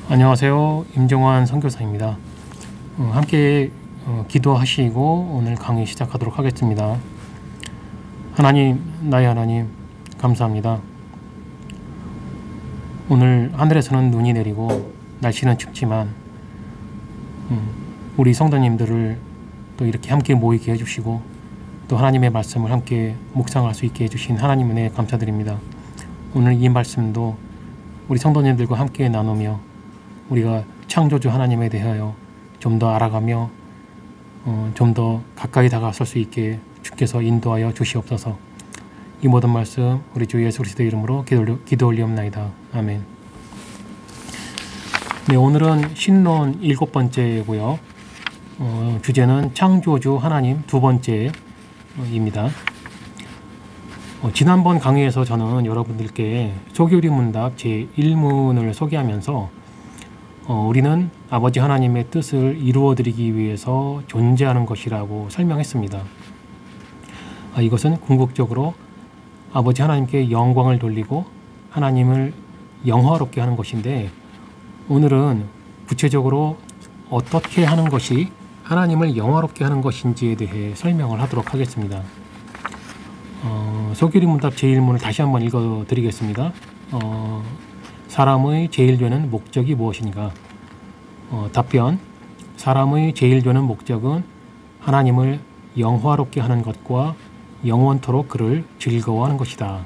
안녕하세요. 임정환 선교사입니다. 함께 기도하시고 오늘 강의 시작하도록 하겠습니다. 하나님, 나의 하나님, 감사합니다. 오늘 하늘에서는 눈이 내리고 날씨는 춥지만 우리 성도님들을 또 이렇게 함께 모이게 해주시고 또 하나님의 말씀을 함께 묵상할 수 있게 해주신 하나님 은혜에 감사드립니다. 오늘 이 말씀도 우리 성도님들과 함께 나누며 우리가 창조주 하나님에 대하여 좀 더 알아가며 좀 더 가까이 다가설 수 있게 주께서 인도하여 주시옵소서. 이 모든 말씀 우리 주 예수 그리스도의 이름으로 기도 올리옵나이다. 아멘. 네, 오늘은 신론 7번째고요. 주제는 창조주 하나님 2번째입니다. 지난번 강의에서 저는 여러분들께 소교리 문답 제1문을 소개하면서 우리는 아버지 하나님의 뜻을 이루어드리기 위해서 존재하는 것이라고 설명했습니다. 이것은 궁극적으로 아버지 하나님께 영광을 돌리고 하나님을 영화롭게 하는 것인데, 오늘은 구체적으로 어떻게 하는 것이 하나님을 영화롭게 하는 것인지에 대해 설명을 하도록 하겠습니다. 소교리 문답 제1문을 다시 한번 읽어드리겠습니다. 사람의 제일 되는 목적이 무엇인가? 답변: 사람의 제일 되는 목적은 하나님을 영화롭게 하는 것과 영원토록 그를 즐거워하는 것이다.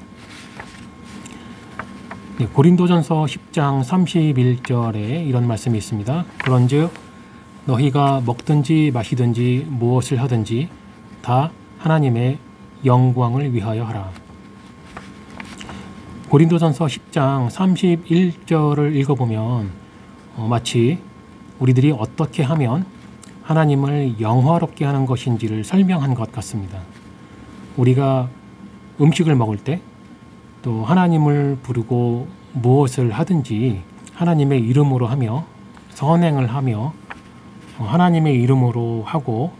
네, 고린도전서 10장 31절에 이런 말씀이 있습니다. 그런즉 너희가 먹든지 마시든지 무엇을 하든지 다 하나님의 영광을 위하여 하라. 고린도전서 10장 31절을 읽어보면 마치 우리들이 어떻게 하면 하나님을 영화롭게 하는 것인지를 설명한 것 같습니다. 우리가 음식을 먹을 때 또 하나님을 부르고 무엇을 하든지 하나님의 이름으로 하며 선행을 하며 하나님의 이름으로 하고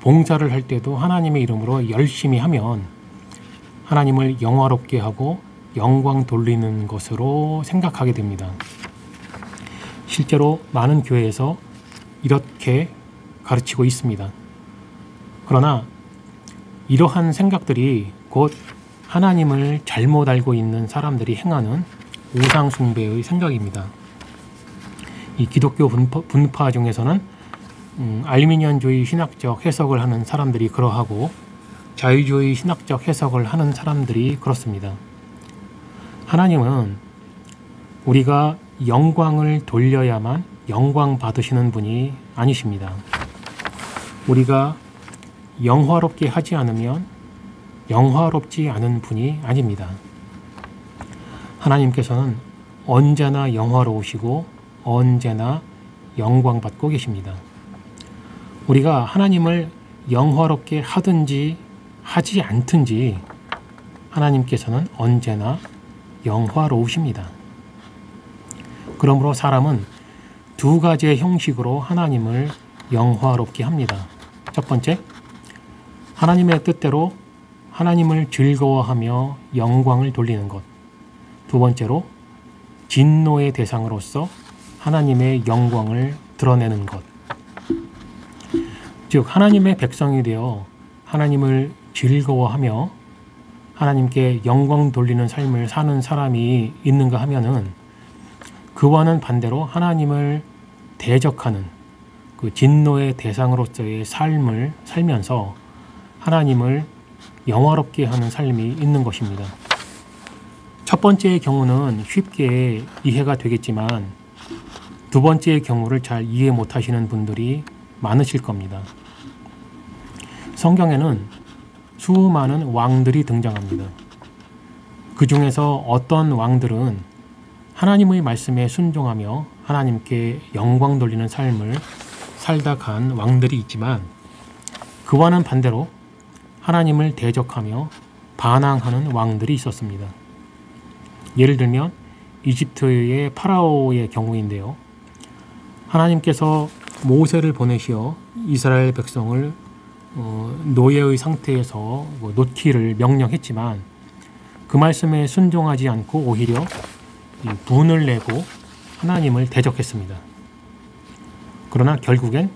봉사를 할 때도 하나님의 이름으로 열심히 하면 하나님을 영화롭게 하고 영광 돌리는 것으로 생각하게 됩니다. 실제로 많은 교회에서 이렇게 가르치고 있습니다. 그러나 이러한 생각들이 곧 하나님을 잘못 알고 있는 사람들이 행하는 우상 숭배의 생각입니다. 이 기독교 분파 중에서는 알미니언주의 신학적 해석을 하는 사람들이 그러하고 자유주의 신학적 해석을 하는 사람들이 그렇습니다. 하나님은 우리가 영광을 돌려야만 영광 받으시는 분이 아니십니다. 우리가 영화롭게 하지 않으면 영화롭지 않은 분이 아닙니다. 하나님께서는 언제나 영화로우시고 언제나 영광 받고 계십니다. 우리가 하나님을 영화롭게 하든지 하지 않든지 하나님께서는 언제나 영화로우십니다. 그러므로 사람은 두 가지의 형식으로 하나님을 영화롭게 합니다. 첫 번째, 하나님의 뜻대로 하나님을 즐거워하며 영광을 돌리는 것. 두 번째로, 진노의 대상으로서 하나님의 영광을 드러내는 것. 즉, 하나님의 백성이 되어 하나님을 즐거워하며 하나님께 영광 돌리는 삶을 사는 사람이 있는가 하면은 그와는 반대로 하나님을 대적하는 그 진노의 대상으로서의 삶을 살면서 하나님을 영화롭게 하는 삶이 있는 것입니다. 첫 번째의 경우는 쉽게 이해가 되겠지만 두 번째의 경우를 잘 이해 못하시는 분들이 많으실 겁니다. 성경에는 수많은 왕들이 등장합니다. 그 중에서 어떤 왕들은 하나님의 말씀에 순종하며 하나님께 영광 돌리는 삶을 살다 간 왕들이 있지만, 그와는 반대로 하나님을 대적하며 반항하는 왕들이 있었습니다. 예를 들면 이집트의 파라오의 경우인데요. 하나님께서 모세를 보내시어 이스라엘 백성을 노예의 상태에서 놓기를 명령했지만 그 말씀에 순종하지 않고 오히려 분을 내고 하나님을 대적했습니다. 그러나 결국엔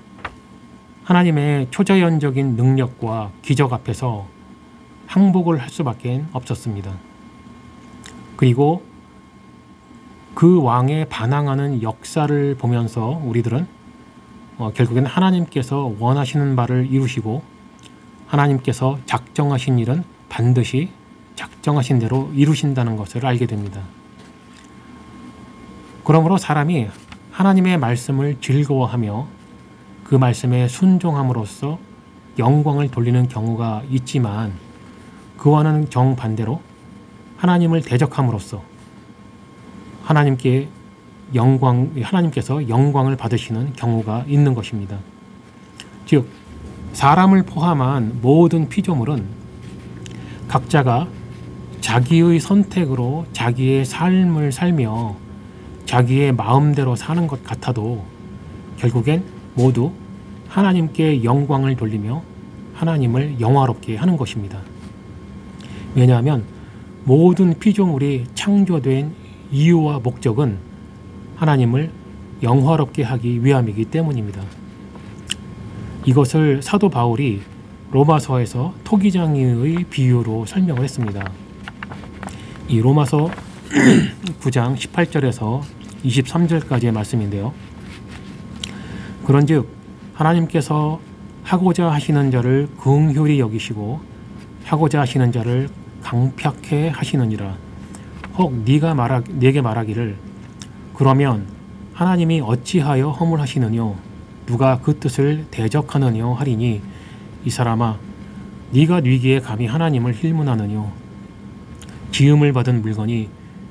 하나님의 초자연적인 능력과 기적 앞에서 항복을 할 수밖에 없었습니다. 그리고 그 왕에 반항하는 역사를 보면서 우리들은 결국엔 하나님께서 원하시는 바를 이루시고 하나님께서 작정하신 일은 반드시 작정하신 대로 이루신다는 것을 알게 됩니다. 그러므로 사람이 하나님의 말씀을 즐거워하며 그 말씀에 순종함으로써 영광을 돌리는 경우가 있지만 그와는 정반대로 하나님을 대적함으로써 하나님께서 영광을 받으시는 경우가 있는 것입니다. 즉 사람을 포함한 모든 피조물은 각자가 자기의 선택으로 자기의 삶을 살며 자기의 마음대로 사는 것 같아도 결국엔 모두 하나님께 영광을 돌리며 하나님을 영화롭게 하는 것입니다. 왜냐하면 모든 피조물이 창조된 이유와 목적은 하나님을 영화롭게 하기 위함이기 때문입니다. 이것을 사도 바울이 로마서에서 토기장이의 비유로 설명을 했습니다. 이 로마서 9장 18절에서 23절까지의 말씀인데요. 그런즉 하나님께서 하고자 하시는 자를 긍휼히 여기시고 하고자 하시는 자를 강팍해 하시느니라. 혹 네게 말하기를 그러면 하나님이 어찌하여 허물하시느뇨 누가 그 뜻을 대적하느뇨 하리니 이 사람아 네가 뉘기에 감히 하나님을 힐문하느뇨 지음을 받은 물건이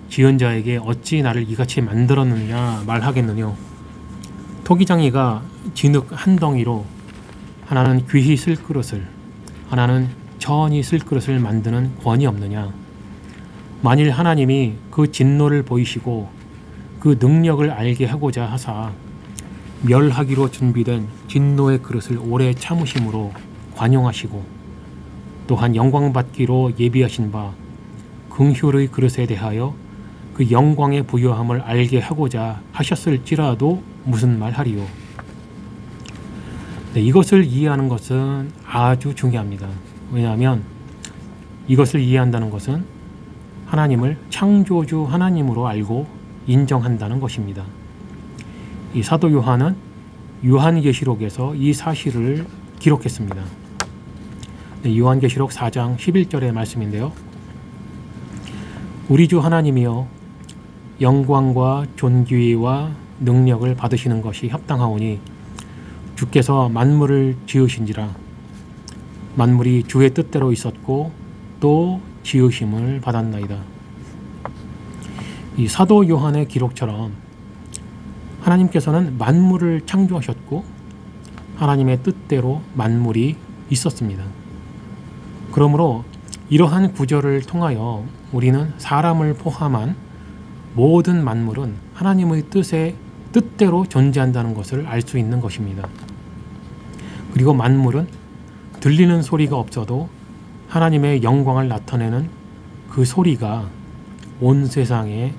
지은 자에게 어찌 나를 이같이 만들었느냐 말하겠느뇨. 토기장이가 진흙 한 덩이로 하나는 귀히 쓸 그릇을 하나는 천히 쓸 그릇을 만드는 권이 없느냐. 만일 하나님이 그 진노를 보이시고 그 능력을 알게 하고자 하사 멸하기로 준비된 진노의 그릇을 오래 참으심으로 관용하시고 또한 영광받기로 예비하신 바 긍휼의 그릇에 대하여 그 영광의 부요함을 알게 하고자 하셨을지라도 무슨 말 하리요. 네, 이것을 이해하는 것은 아주 중요합니다. 왜냐하면 이것을 이해한다는 것은 하나님을 창조주 하나님으로 알고 인정한다는 것입니다. 이 사도 요한은 요한계시록에서 이 사실을 기록했습니다. 네, 요한계시록 4장 11절의 말씀인데요. 우리 주 하나님이여 영광과 존귀와 능력을 받으시는 것이 합당하오니 주께서 만물을 지으신지라. 만물이 주의 뜻대로 있었고 또 지으심을 받았나이다. 이 사도 요한의 기록처럼 하나님께서는 만물을 창조하셨고 하나님의 뜻대로 만물이 있었습니다. 그러므로 이러한 구절을 통하여 우리는 사람을 포함한 모든 만물은 하나님의 뜻대로 존재한다는 것을 알 수 있는 것입니다. 그리고 만물은 들리는 소리가 없어도 하나님의 영광을 나타내는 그 소리가 온 세상에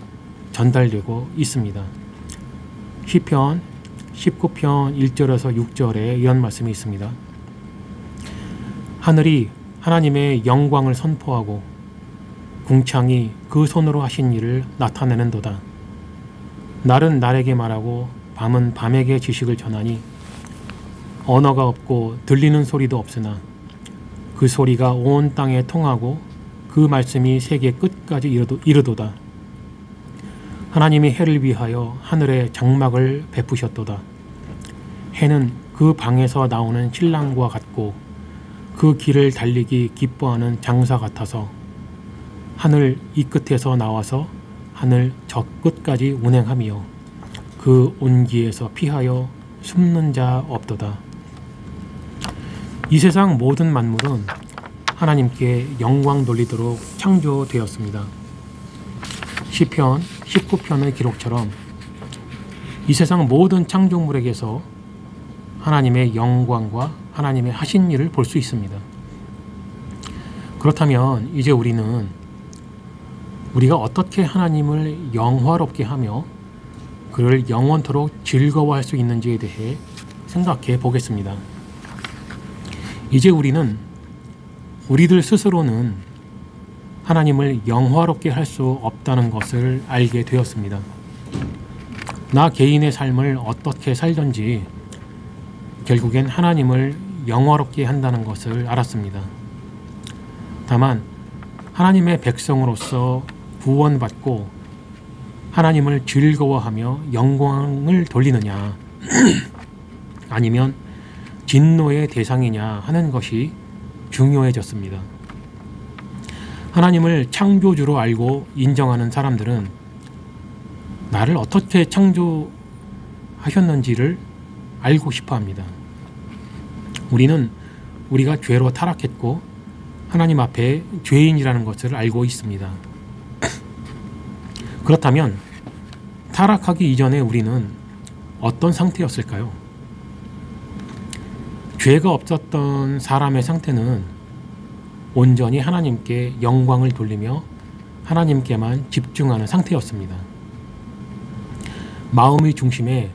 전달되고 있습니다. 시편 19편 1절에서 6절에 이런 말씀이 있습니다. 하늘이 하나님의 영광을 선포하고 궁창이 그 손으로 하신 일을 나타내는도다. 날은 날에게 말하고 밤은 밤에게 지식을 전하니 언어가 없고 들리는 소리도 없으나 그 소리가 온 땅에 통하고 그 말씀이 세계 끝까지 이르도다. 하나님이 해를 위하여 하늘에 장막을 베푸셨도다. 해는 그 방에서 나오는 신랑과 같고 그 길을 달리기 기뻐하는 장사 같아서 하늘 이 끝에서 나와서 하늘 저 끝까지 운행하며 그 온기에서 피하여 숨는 자 없도다. 이 세상 모든 만물은 하나님께 영광 돌리도록 창조되었습니다. 시편 19편의 기록처럼 이 세상 모든 창조물에게서 하나님의 영광과 하나님의 하신 일을 볼 수 있습니다. 그렇다면 이제 우리가 어떻게 하나님을 영화롭게 하며 그를 영원토록 즐거워할 수 있는지에 대해 생각해 보겠습니다. 이제 우리들 스스로는 하나님을 영화롭게 할 수 없다는 것을 알게 되었습니다. 나 개인의 삶을 어떻게 살든지 결국엔 하나님을 영화롭게 한다는 것을 알았습니다. 다만 하나님의 백성으로서 구원받고 하나님을 즐거워하며 영광을 돌리느냐 아니면 진노의 대상이냐 하는 것이 중요해졌습니다. 하나님을 창조주로 알고 인정하는 사람들은 나를 어떻게 창조하셨는지를 알고 싶어 합니다. 우리가 죄로 타락했고 하나님 앞에 죄인이라는 것을 알고 있습니다. 그렇다면 타락하기 이전에 우리는 어떤 상태였을까요? 죄가 없었던 사람의 상태는 온전히 하나님께 영광을 돌리며 하나님께만 집중하는 상태였습니다. 마음의 중심에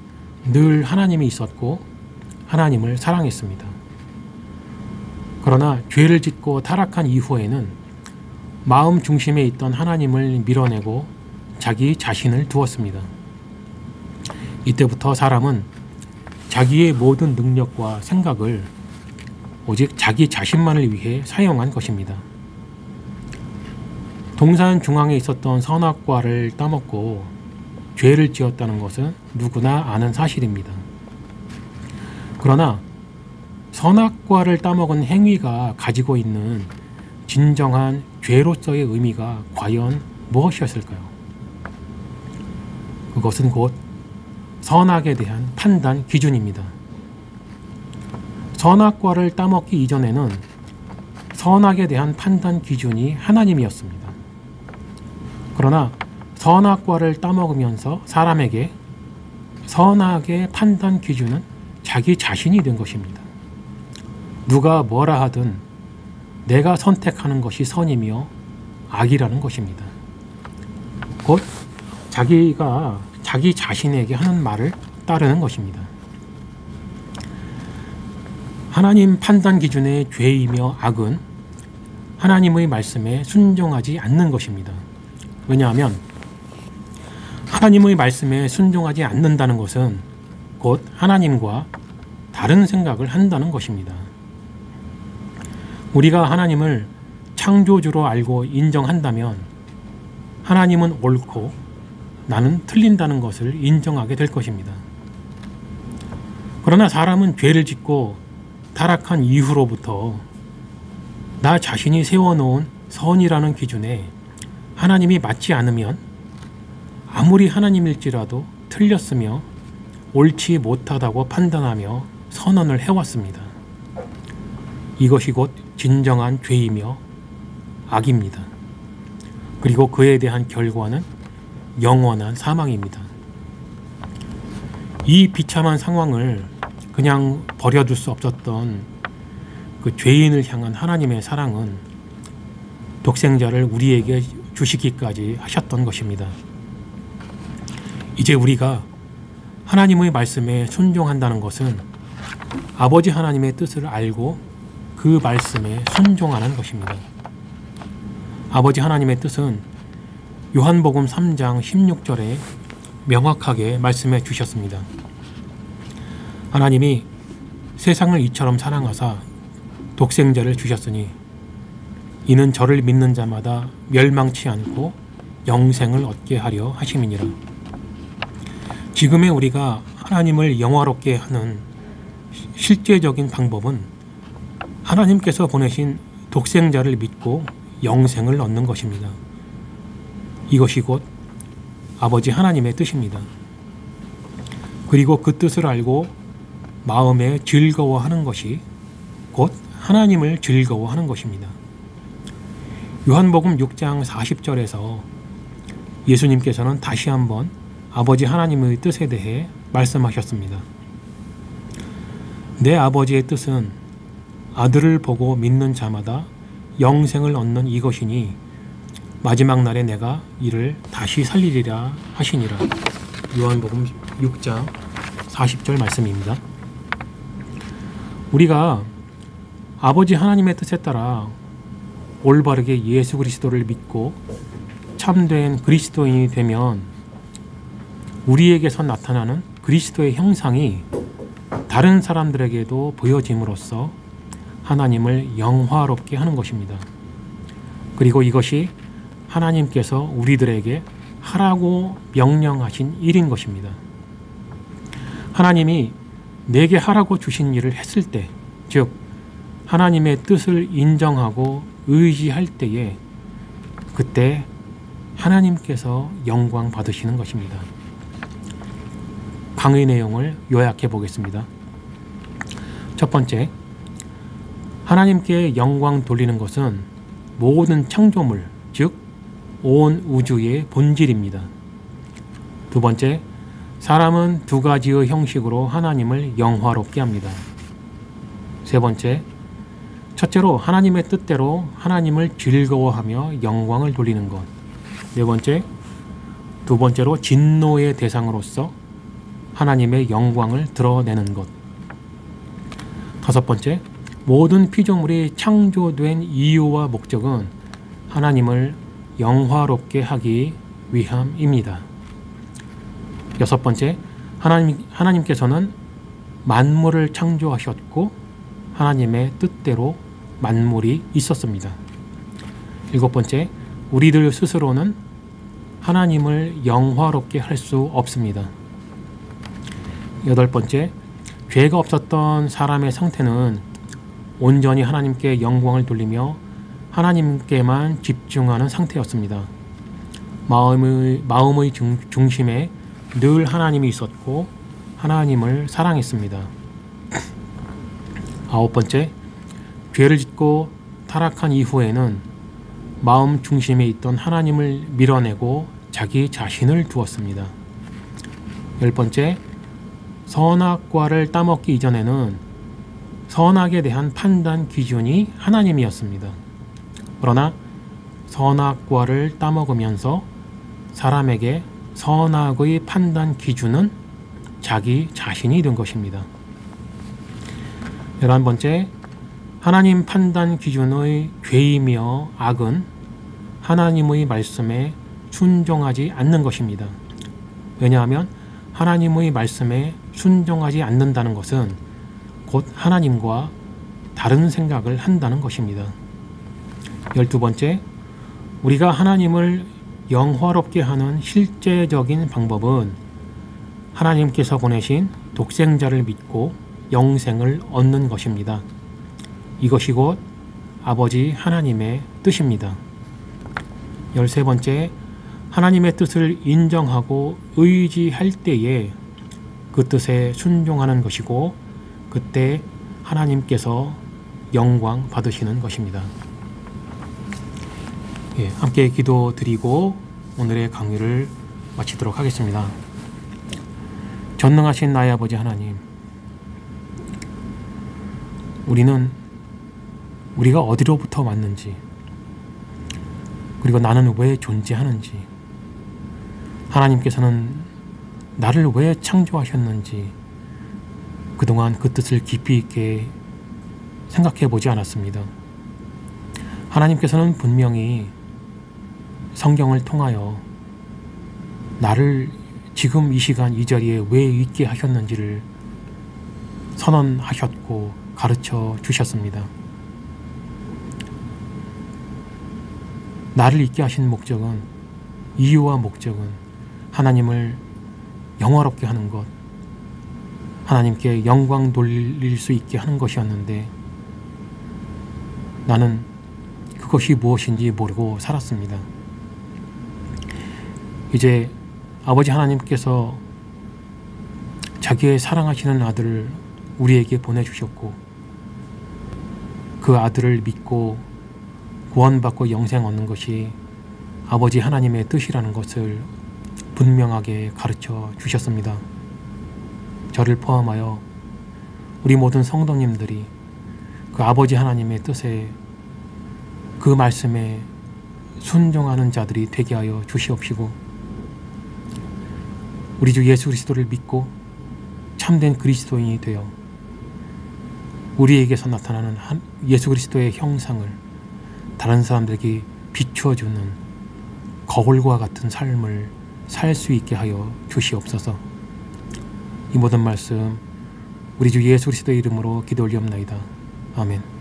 늘 하나님이 있었고 하나님을 사랑했습니다. 그러나 죄를 짓고 타락한 이후에는 마음 중심에 있던 하나님을 밀어내고 자기 자신을 두었습니다. 이때부터 사람은 자기의 모든 능력과 생각을 오직 자기 자신만을 위해 사용한 것입니다. 동산 중앙에 있었던 선악과를 따먹고 죄를 지었다는 것은 누구나 아는 사실입니다. 그러나 선악과를 따먹은 행위가 가지고 있는 진정한 죄로서의 의미가 과연 무엇이었을까요? 그것은 곧 선악에 대한 판단 기준입니다. 선악과를 따먹기 이전에는 선악에 대한 판단 기준이 하나님이었습니다. 그러나 선악과를 따먹으면서 사람에게 선악의 판단 기준은 자기 자신이 된 것입니다. 누가 뭐라 하든 내가 선택하는 것이 선이며 악이라는 것입니다. 곧 자기가 자기 자신에게 하는 말을 따르는 것입니다. 하나님 판단 기준의 죄이며 악은 하나님의 말씀에 순종하지 않는 것입니다. 왜냐하면 하나님의 말씀에 순종하지 않는다는 것은 곧 하나님과 다른 생각을 한다는 것입니다. 우리가 하나님을 창조주로 알고 인정한다면 하나님은 옳고 나는 틀린다는 것을 인정하게 될 것입니다. 그러나 사람은 죄를 짓고 타락한 이후로부터 나 자신이 세워놓은 선이라는 기준에 하나님이 맞지 않으면 아무리 하나님일지라도 틀렸으며 옳지 못하다고 판단하며 선언을 해왔습니다. 이것이 곧 진정한 죄이며 악입니다. 그리고 그에 대한 결과는 영원한 사망입니다. 이 비참한 상황을 그냥 버려둘 수 없었던 그 죄인을 향한 하나님의 사랑은 독생자를 우리에게 주시기까지 하셨던 것입니다. 이제 우리가 하나님의 말씀에 순종한다는 것은 아버지 하나님의 뜻을 알고 그 말씀에 순종하는 것입니다. 아버지 하나님의 뜻은 요한복음 3장 16절에 명확하게 말씀해 주셨습니다. 하나님이 세상을 이처럼 사랑하사 독생자를 주셨으니 이는 저를 믿는 자마다 멸망치 않고 영생을 얻게 하려 하심이니라. 지금의 우리가 하나님을 영화롭게 하는 실제적인 방법은 하나님께서 보내신 독생자를 믿고 영생을 얻는 것입니다. 이것이 곧 아버지 하나님의 뜻입니다. 그리고 그 뜻을 알고 마음에 즐거워하는 것이 곧 하나님을 즐거워하는 것입니다. 요한복음 6장 40절에서 예수님께서는 다시 한번 아버지 하나님의 뜻에 대해 말씀하셨습니다. 내 아버지의 뜻은 아들을 보고 믿는 자마다 영생을 얻는 이것이니 마지막 날에 내가 이를 다시 살리리라 하시니라. 요한복음 6장 40절 말씀입니다. 우리가 아버지 하나님의 뜻에 따라 올바르게 예수 그리스도를 믿고 참된 그리스도인이 되면 우리에게서 나타나는 그리스도의 형상이 다른 사람들에게도 보여짐으로써 하나님을 영화롭게 하는 것입니다. 그리고 이것이 하나님께서 우리들에게 하라고 명령하신 일인 것입니다. 하나님이 내게 하라고 주신 일을 했을 때, 즉 하나님의 뜻을 인정하고 의지할 때에 그때 하나님께서 영광 받으시는 것입니다. 강의 내용을 요약해 보겠습니다. 첫 번째, 하나님께 영광 돌리는 것은 모든 창조물, 즉 온 우주의 본질입니다. 두 번째, 사람은 두 가지의 형식으로 하나님을 영화롭게 합니다. 세 번째, 첫째로 하나님의 뜻대로 하나님을 즐거워하며 영광을 돌리는 것. 네 번째, 두 번째로 진노의 대상으로서 하나님의 영광을 드러내는 것. 다섯 번째, 모든 피조물이 창조된 이유와 목적은 하나님을 영화롭게 하기 위함입니다. 여섯 번째, 하나님께서는 만물을 창조하셨고 하나님의 뜻대로 만물이 있었습니다. 일곱 번째, 우리들 스스로는 하나님을 영화롭게 할 수 없습니다. 여덟 번째, 죄가 없었던 사람의 상태는 온전히 하나님께 영광을 돌리며 하나님께만 집중하는 상태였습니다. 마음의 중심에 늘 하나님이 있었고 하나님을 사랑했습니다. 아홉 번째, 죄를 짓고 타락한 이후에는 마음 중심에 있던 하나님을 밀어내고 자기 자신을 두었습니다. 열 번째, 선악과를 따먹기 이전에는 선악에 대한 판단 기준이 하나님이었습니다. 그러나 선악과를 따먹으면서 사람에게 선악의 판단 기준은 자기 자신이 된 것입니다. 11번째, 하나님 판단 기준의 죄이며 악은 하나님의 말씀에 순종하지 않는 것입니다. 왜냐하면 하나님의 말씀에 순종하지 않는다는 것은 곧 하나님과 다른 생각을 한다는 것입니다. 12번째, 우리가 하나님을 영화롭게 하는 실제적인 방법은 하나님께서 보내신 독생자를 믿고 영생을 얻는 것입니다. 이것이 곧 아버지 하나님의 뜻입니다. 13번째, 하나님의 뜻을 인정하고 의지할 때에 그 뜻에 순종하는 것이고 그때 하나님께서 영광 받으시는 것입니다. 함께 기도드리고 오늘의 강의를 마치도록 하겠습니다. 전능하신 나의 아버지 하나님, 우리가 어디로부터 왔는지, 그리고 나는 왜 존재하는지, 하나님께서는 나를 왜 창조하셨는지 그동안 그 뜻을 깊이 있게 생각해 보지 않았습니다. 하나님께서는 분명히 성경을 통하여 나를 지금 이 시간 이 자리에 왜 있게 하셨는지를 선언하셨고 가르쳐 주셨습니다. 나를 있게 하신 목적은, 이유와 목적은 하나님을 영화롭게 하는 것, 하나님께 영광 돌릴 수 있게 하는 것이었는데 나는 그것이 무엇인지 모르고 살았습니다. 이제 아버지 하나님께서 자기의 사랑하시는 아들을 우리에게 보내주셨고 그 아들을 믿고 구원받고 영생 얻는 것이 아버지 하나님의 뜻이라는 것을 분명하게 가르쳐 주셨습니다. 저를 포함하여 우리 모든 성도님들이 그 아버지 하나님의 뜻에, 그 말씀에 순종하는 자들이 되게 하여 주시옵시고 우리 주 예수 그리스도를 믿고 참된 그리스도인이 되어 우리에게서 나타나는 예수 그리스도의 형상을 다른 사람들에게 비추어주는 거울과 같은 삶을 살 수 있게 하여 주시옵소서. 이 모든 말씀 우리 주 예수 그리스도의 이름으로 기도 올리옵나이다. 아멘.